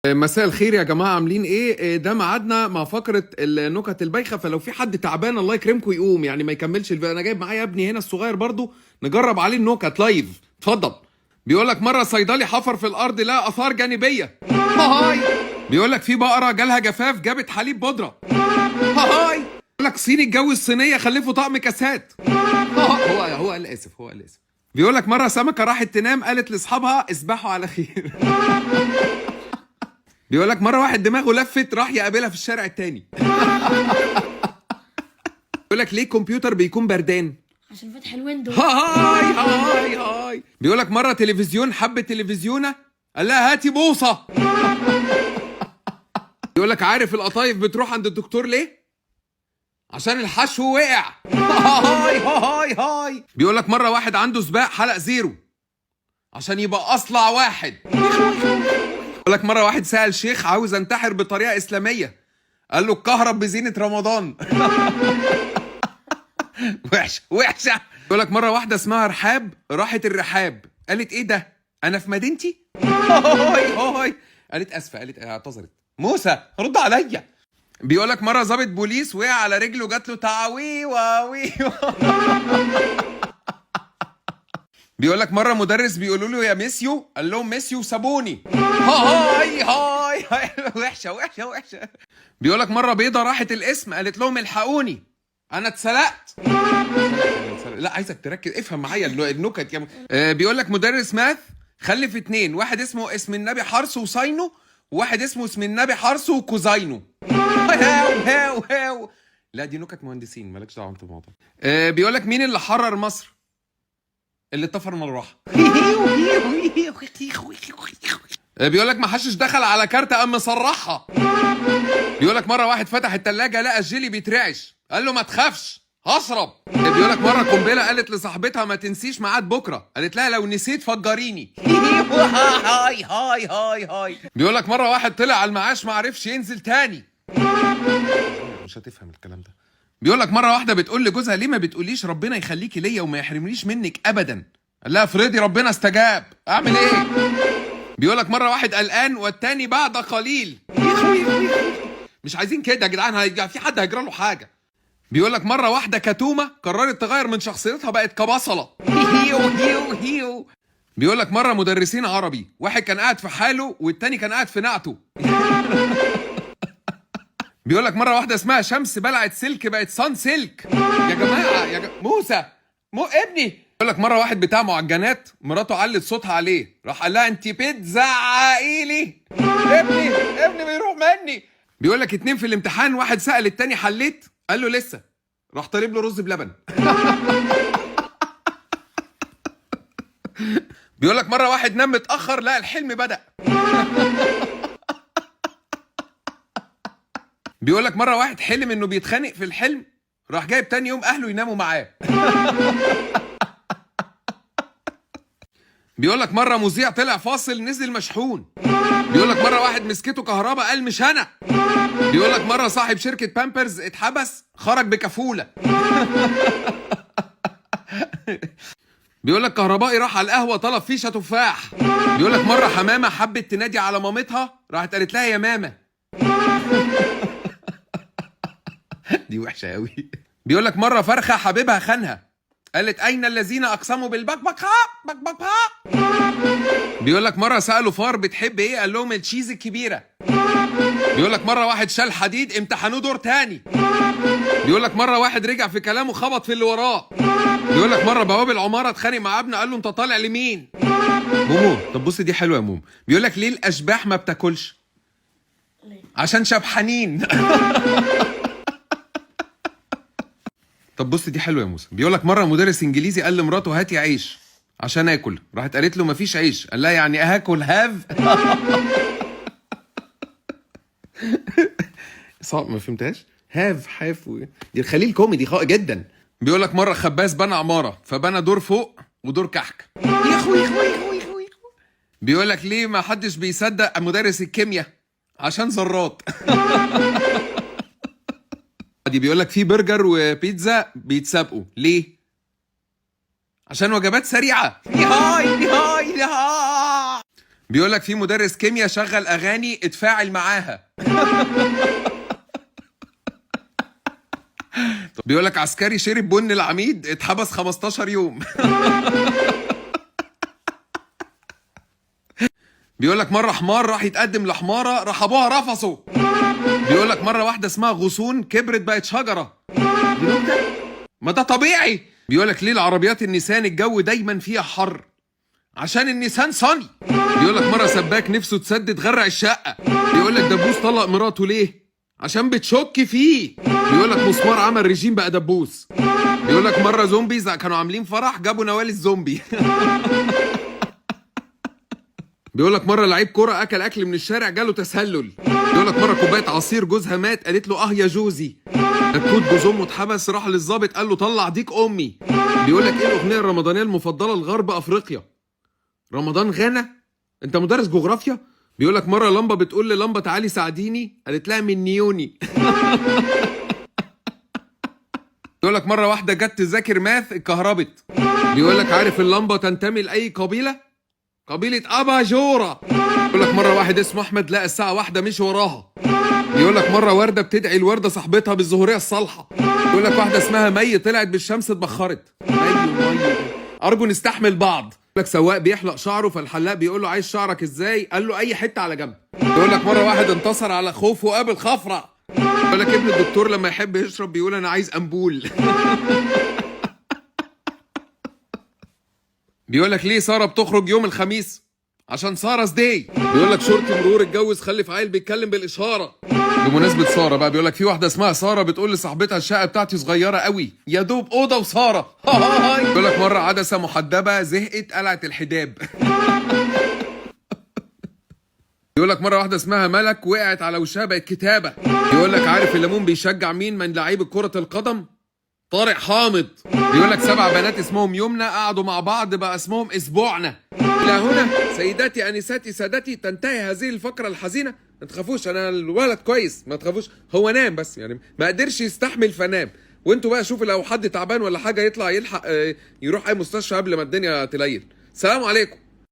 مساء الخير يا جماعة، عاملين ايه؟ ده ميعادنا مع فقرة النكت البايخة. فلو في حد تعبان الله يكرمكم يقوم، يعني ما يكملش الفيديو. انا جايب معايا ابني هنا الصغير برضو نجرب عليه النكت لايف. اتفضل. بيقول لك مرة صيدلي حفر في الارض لقى اثار جانبية. هاي. بيقول لك في بقرة جالها جفاف جابت حليب بودرة. هاي. بيقول لك صيني اتجوز صينية خلفوا طقم كاسات. هو قال اسف. بيقول لك مرة سمكة راحت تنام قالت لاصحابها اسبحوا على خير. بيقول لك مره واحد دماغه لفت راح يقابلها في الشارع التاني. بيقول لك ليه الكمبيوتر بيكون بردان؟ عشان فتح الويندو. هاي. بيقول لك مره تلفزيون حب تلفزيونه قال لها هاتي بوصه. بيقول لك عارف القطايف بتروح عند الدكتور ليه؟ عشان الحشو وقع. هاي. بيقول لك مره واحد عنده سباق حلق زيرو عشان يبقى اصلع واحد. بيقول لك مره واحد سأل شيخ عاوز انتحر بطريقه اسلاميه قال له الكهرب بزينه رمضان. وحشه. بيقول لك مره واحده اسمها رحاب راحت الرحاب قالت ايه ده انا في مدينتي. هاي. قالت اسفه، قالت اعتذرت. موسى رد عليا. بيقول لك مره ضابط بوليس وقع على رجله جات له تعوي واوي. بيقول لك مره مدرس بيقولوا له يا ميسيو قال لهم ميسيو سابوني. هاي. وحشه. بيقول لك مره بيضه راحت القسم قالت لهم الحقوني انا اتسلقت. لا عايزك تركز افهم معايا النكت يا بيقول لك مدرس ماث خلف اتنين، واحد اسمه اسم النبي حرص وصينه، وواحد اسمه اسم النبي حرص وكوزينه. هاو. لا دي نكت مهندسين مالكش دعوه انت بالموضوع. بيقول لك مين اللي حرر مصر؟ اللي طفر مروحه. بيقول لك ما حدش دخل على كارته قام مصرحها. بيقول لك مره واحد فتح التلاجة لقى الجيلي بيترعش قال له ما تخافش هشرب. بيقول لك مره قنبله قالت لصاحبتها ما تنسيش ميعاد بكره، قالت لها لو نسيت فجريني. هاي. بيقول لك مره واحد طلع على المعاش ما عرفش ينزل تاني. مش هتفهم الكلام ده. بيقول لك مره واحده بتقول لجوزها ليه ما بتقوليش ربنا يخليكي ليا وما يحرمنيش منك ابدا؟ قال لها افرضي ربنا استجاب اعمل ايه؟ بيقول لك مره واحد قلقان والتاني بعد قليل. مش عايزين كده يا جدعان، في حد هيجرى له حاجه. بيقول لك مره واحده كتومه قررت تغير من شخصيتها بقت كبصله. بيقول لك مره مدرسين عربي واحد كان قاعد في حاله والتاني كان قاعد في نعته. بيقول لك مره واحده اسمها شمس بلعت سلك بقت صن سلك. يا جماعه موسى ابني. بيقول لك مره واحد بتاع معجنات مراته علت صوتها عليه راح قال لها انت بتزعقي لي. ابني بيروح مني. بيقول لك اتنين في الامتحان واحد سأل التاني حليت قال له لسه راح طالب له رز بلبن. بيقول لك مره واحد نام متاخر لقى الحلم بدأ. بيقول لك مره واحد حلم انه بيتخانق في الحلم راح جايب تاني يوم اهله يناموا معاه. بيقول لك مره مذيع طلع فاصل نزل مشحون. بيقول لك مره واحد مسكته كهرباء قال مش انا. بيقول لك مره صاحب شركه بامبرز اتحبس خرج بكفوله. بيقول لك كهربائي راح على القهوه طلب فيشه تفاح. بيقول لك مره حمامه حبت تنادي على مامتها راحت قالت لها يا ماما. دي وحشه قوي. بيقول لك مره فرخه حبيبها خانها قالت اين الذين اقسموا بالبكبكه. بيقول لك مره سالوا فار بتحب ايه قال لهم التشيز الكبيره. بيقول لك مره واحد شال حديد امتحنوه دور تاني. بيقول لك مره واحد رجع في كلامه خبط في اللي وراه. بيقول لك مره بواب العماره اتخانق مع ابنه قال له انت طالع لمين؟ مومو طب بص دي حلوه يا مومو. بيقول لك ليه الاشباح ما بتاكلش؟ عشان شبحانين. طب بص دي حلوه يا موسى. بيقول لك مره مدرس انجليزي قال لمراته هاتي عيش عشان اكل، راحت قالت له مفيش عيش، قال لها يعني هاكل هاف. صعب ما فهمتهاش. هاف حاف دي الخليل كوميدي جدا. بيقول لك مره خباز بنى عماره فبنى دور فوق ودور كحك. يا اخوي. بيقول لك ليه ما حدش بيصدق مدرس الكيمياء؟ عشان ذرات. دي بيقول لك في برجر وبيتزا بيتسابقوا ليه؟ عشان وجبات سريعه. هاي. بيقول لك في مدرس كيمياء شغل اغاني اتفاعل معاها. بيقول لك عسكري شرب بن العميد اتحبس 15 يوم. بيقول لك مره حمار راح يتقدم لحماره راح ابوها رفصه. بيقول لك مره واحده اسمها غصون كبرت بقت شجره. ما ده طبيعي. بيقول لك ليه العربيات النيسان الجو دايما فيها حر؟ عشان النيسان صني. بيقول لك مره سباك نفسه تسدد غرق الشقه. بيقول لك دبوس طلق مراته ليه؟ عشان بتشك فيه. بيقول لك مسمار عمل رجيم بقى دبوس. بيقول لك مره زومبيز كانوا عاملين فرح جابوا نوال الزومبي. بيقول لك مره لعيب كوره اكل من الشارع جاله تسلل. بيقول لك مره كوبايه عصير جوزها مات قالت له يا جوزي. كتكوت جوز امه اتحبس راح للظابط قال له طلع ديك امي. بيقول لك ايه الاغنيه الرمضانيه المفضله لغرب افريقيا؟ رمضان غانا؟ انت مدرس جغرافيا؟ بيقول لك مره لمبه بتقول للمبه تعالي ساعديني قالت لها من نيوني. بيقول لك مره واحده جت تذاكر ماث اتكهربت. بيقول لك عارف اللمبه تنتمي لاي قبيله؟ قبيله اباجوره. بيقول لك مره واحد اسمه احمد لقى الساعه 1 مشي وراها. بيقول لك مره ورده بتدعي الورده صاحبتها بالظهوريه الصالحه. بيقول لك واحده اسمها مي طلعت بالشمس اتبخرت. مي ارجو نستحمل بعض. بيقول لك سواق بيحلق شعره فالحلاق بيقول له عايز شعرك ازاي؟ قال له اي حته على جنب. بيقول لك مره واحد انتصر على خوفه وقابل خفره. بيقول لك ابن الدكتور لما يحب يشرب بيقول انا عايز امبول. بيقول لك ليه ساره بتخرج يوم الخميس؟ عشان ساره داي. بيقول لك شرطي مرور اتجوز خلف عيل بيتكلم بالاشاره. بمناسبه ساره بقى بيقول لك في واحده اسمها ساره بتقول لصاحبتها الشقه بتاعتي صغيره قوي يا دوب اوضه وساره. بيقول لك مره عدسه محدبه زهقت قلعت الحجاب. بيقول لك مره واحده اسمها ملك وقعت على وشها بقت كتابه. بيقول لك عارف الليمون بيشجع مين من لعيبه كره القدم؟ طارق حامد. بيقول لك 7 بنات اسمهم يمنى قعدوا مع بعض بقى اسمهم اسبوعنا. الى هنا سيداتي انساتي سادتي تنتهي هذه الفقره الحزينه. ما تخافوش انا الولد كويس ما تخافوش هو نام بس يعني ما قدرش يستحمل فنام. وانتوا بقى شوفوا لو حد تعبان ولا حاجه يطلع يلحق يروح اي مستشفى قبل ما الدنيا تليل. سلام عليكم.